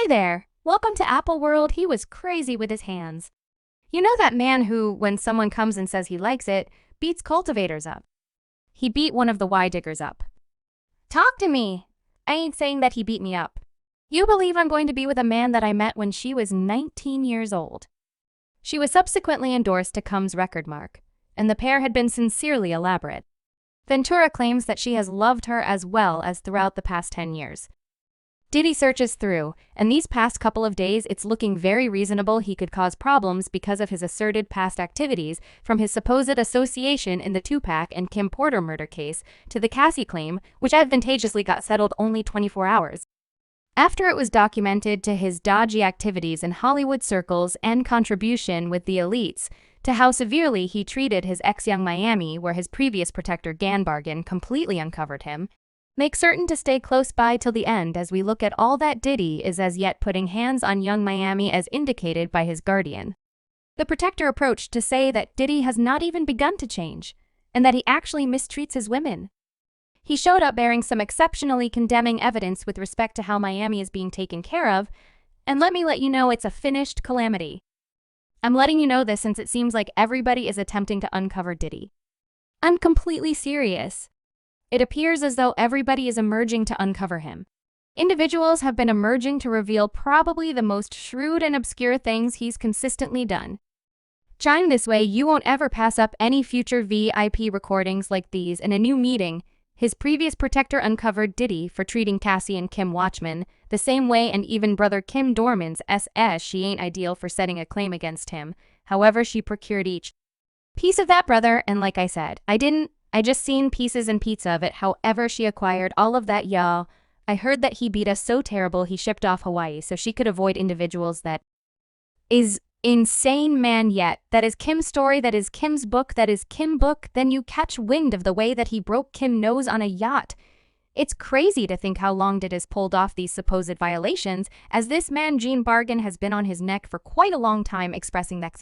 Hey there! Welcome to Apple World. He was crazy with his hands. You know that man who, when someone comes and says he likes it, beats cultivators up? He beat one of the Y-diggers up. Talk to me! I ain't saying that he beat me up. You believe I'm going to be with a man that I met when she was 19 years old. She was subsequently endorsed to Cum's record mark, and the pair had been sincerely elaborate. Ventura claims that she has loved her as well as throughout the past 10 years. Diddy searches through, and these past couple of days it's looking very reasonable he could cause problems because of his asserted past activities, from his supposed association in the Tupac and Kim Porter murder case to the Cassie claim, which advantageously got settled only 24 hours. After it was documented, to his dodgy activities in Hollywood circles and contribution with the elites, to how severely he treated his ex-Young Miami, where his previous protector Ganbargan completely uncovered him. Make certain to stay close by till the end as we look at all that Diddy is as yet putting hands on Young Miami as indicated by his guardian. The protector approached to say that Diddy has not even begun to change, and that he actually mistreats his women. He showed up bearing some exceptionally condemning evidence with respect to how Miami is being taken care of, and let me let you know it's a finished calamity. I'm letting you know this since it seems like everybody is attempting to uncover Diddy. I'm completely serious. It appears as though everybody is emerging to uncover him. Individuals have been emerging to reveal probably the most shrewd and obscure things he's consistently done. Chime this way, you won't ever pass up any future VIP recordings like these. In a new meeting, his previous protector uncovered Diddy for treating Cassie and Kim Watchman the same way, and even brother Kim Dorman's SS she ain't ideal for setting a claim against him. However, she procured each piece of that brother, and like I said, I just seen pieces and pizza of it. However, she acquired all of that, y'all. I heard that he beat us so terrible he shipped off Hawaii so she could avoid individuals. That is insane, man. Yet that is Kim's story, that is Kim's book, that is Kim book. Then you catch wind of the way that he broke Kim nose on a yacht. It's crazy to think how long Diddy has pulled off these supposed violations, as this man Gene Bargan has been on his neck for quite a long time, expressing that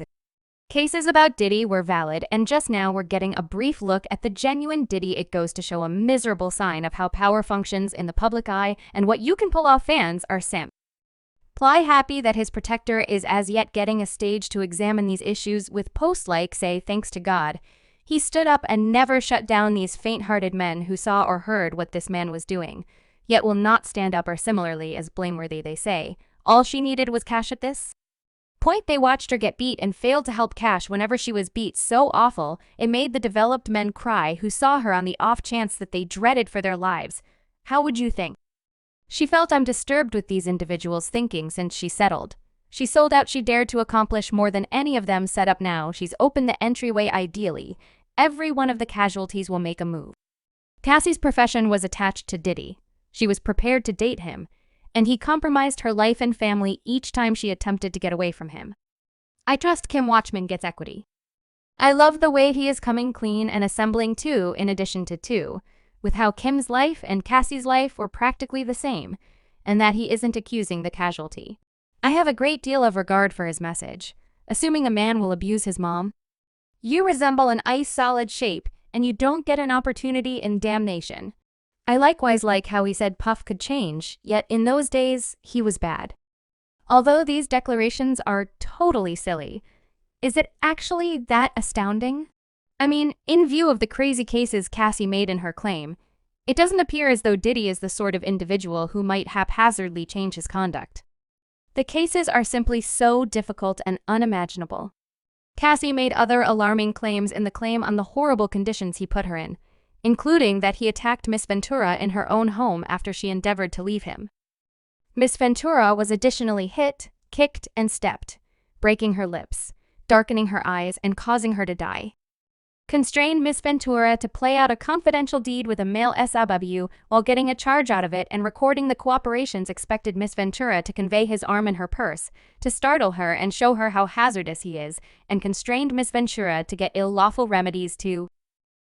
cases about Diddy were valid, and just now we're getting a brief look at the genuine Diddy. It goes to show a miserable sign of how power functions in the public eye and what you can pull off. Fans are simp. Ply happy that his protector is as yet getting a stage to examine these issues with posts like say, thanks to God, he stood up and never shut down these faint-hearted men who saw or heard what this man was doing, yet will not stand up, or similarly as blameworthy they say. All she needed was cash at this point. They watched her get beat and failed to help Cash whenever she was beat so awful it made the developed men cry who saw her, on the off chance that they dreaded for their lives. How would you think she felt? I'm disturbed with these individuals' thinking since she settled. She sold out. She dared to accomplish more than any of them set up. Now she's opened the entryway. Ideally, every one of the casualties will make a move. Cassie's profession was attached to Diddy. She was prepared to date him, and he compromised her life and family each time she attempted to get away from him. I trust Kim Watchman gets equity. I love the way he is coming clean and assembling two in addition to two, with how Kim's life and Cassie's life were practically the same, and that he isn't accusing the casualty. I have a great deal of regard for his message. Assuming a man will abuse his mom, you resemble an ice-solid shape, and you don't get an opportunity in damnation. I likewise like how he said Puff could change, yet in those days, he was bad. Although these declarations are totally silly, is it actually that astounding? I mean, in view of the crazy cases Cassie made in her claim, it doesn't appear as though Diddy is the sort of individual who might haphazardly change his conduct. The cases are simply so difficult and unimaginable. Cassie made other alarming claims in the claim on the horrible conditions he put her in, including that he attacked Miss Ventura in her own home after she endeavored to leave him. Miss Ventura was additionally hit, kicked, and stepped, breaking her lips, darkening her eyes, and causing her to die. Constrained Miss Ventura to play out a confidential deed with a male SW while getting a charge out of it, and recording the cooperations. Expected Miss Ventura to convey his arm in her purse to startle her and show her how hazardous he is, and constrained Miss Ventura to get lawful remedies to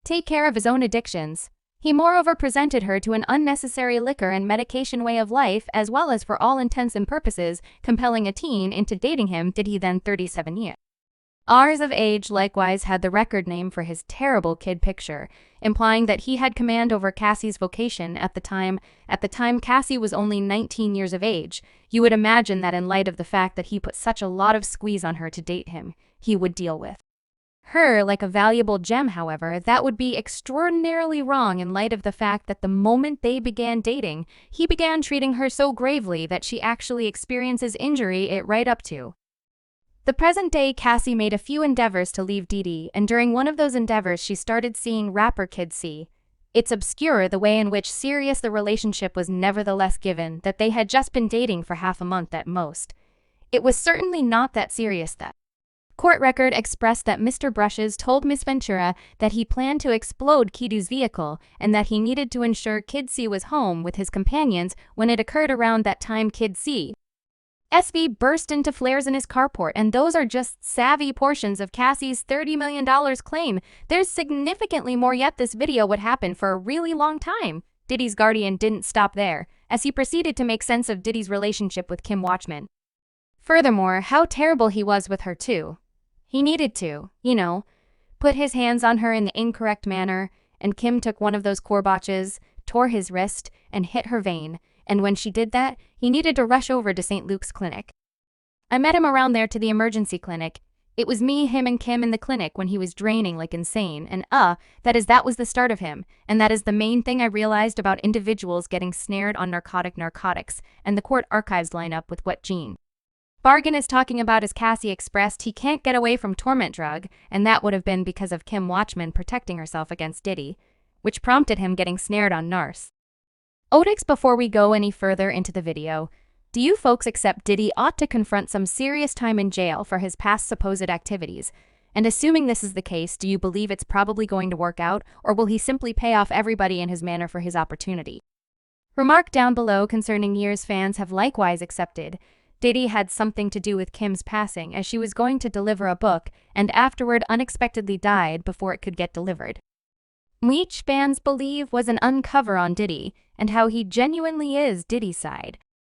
take care of his own addictions. He moreover presented her to an unnecessary liquor and medication way of life, as well as, for all intents and purposes, compelling a teen into dating him. Did he then 37 years Ours of age likewise had the record name for his terrible kid picture, implying that he had command over Cassie's vocation at the time. At the time Cassie was only 19 years of age. You would imagine that in light of the fact that he put such a lot of squeeze on her to date him, he would deal with her like a valuable gem. However, that would be extraordinarily wrong in light of the fact that the moment they began dating, he began treating her so gravely that she actually experiences injury it right up to the present day. Cassie made a few endeavors to leave Diddy, and during one of those endeavors she started seeing rapper Kid C. It's obscure the way in which serious the relationship was, nevertheless given that they had just been dating for half a month at most. It was certainly not that serious. That court record expressed that Mr. Brushes told Miss Ventura that he planned to explode Kidu's vehicle and that he needed to ensure Kid C was home with his companions when it occurred. Around that time Kid C SV burst into flares in his carport, and those are just savvy portions of Cassie's $30 million claim. There's significantly more yet. This video would happen for a really long time. Diddy's guardian didn't stop there, as he proceeded to make sense of Diddy's relationship with Kim Watchman. Furthermore, how terrible he was with her too. He needed to, put his hands on her in the incorrect manner, and Kim took one of those corbotches, tore his wrist, and hit her vein. And when she did that, he needed to rush over to St. Luke's clinic. I met him around there to the emergency clinic. It was me, him, and Kim in the clinic when he was draining like insane, and that was the start of him, and that is the main thing I realized about individuals getting snared on narcotics, and the court archives line up with what Gene Bargain is talking about. As Cassie expressed, he can't get away from torment drug, and that would have been because of Kim Watchman protecting herself against Diddy, which prompted him getting snared on Nars. Odix, before we go any further into the video, do you folks accept Diddy ought to confront some serious time in jail for his past supposed activities? And assuming this is the case, do you believe it's probably going to work out, or will he simply pay off everybody in his manner for his opportunity? Remark down below concerning years. Fans have likewise accepted Diddy had something to do with Kim's passing, as she was going to deliver a book and afterward unexpectedly died before it could get delivered. Which fans believe was an uncover on Diddy and how he genuinely is Diddy's side.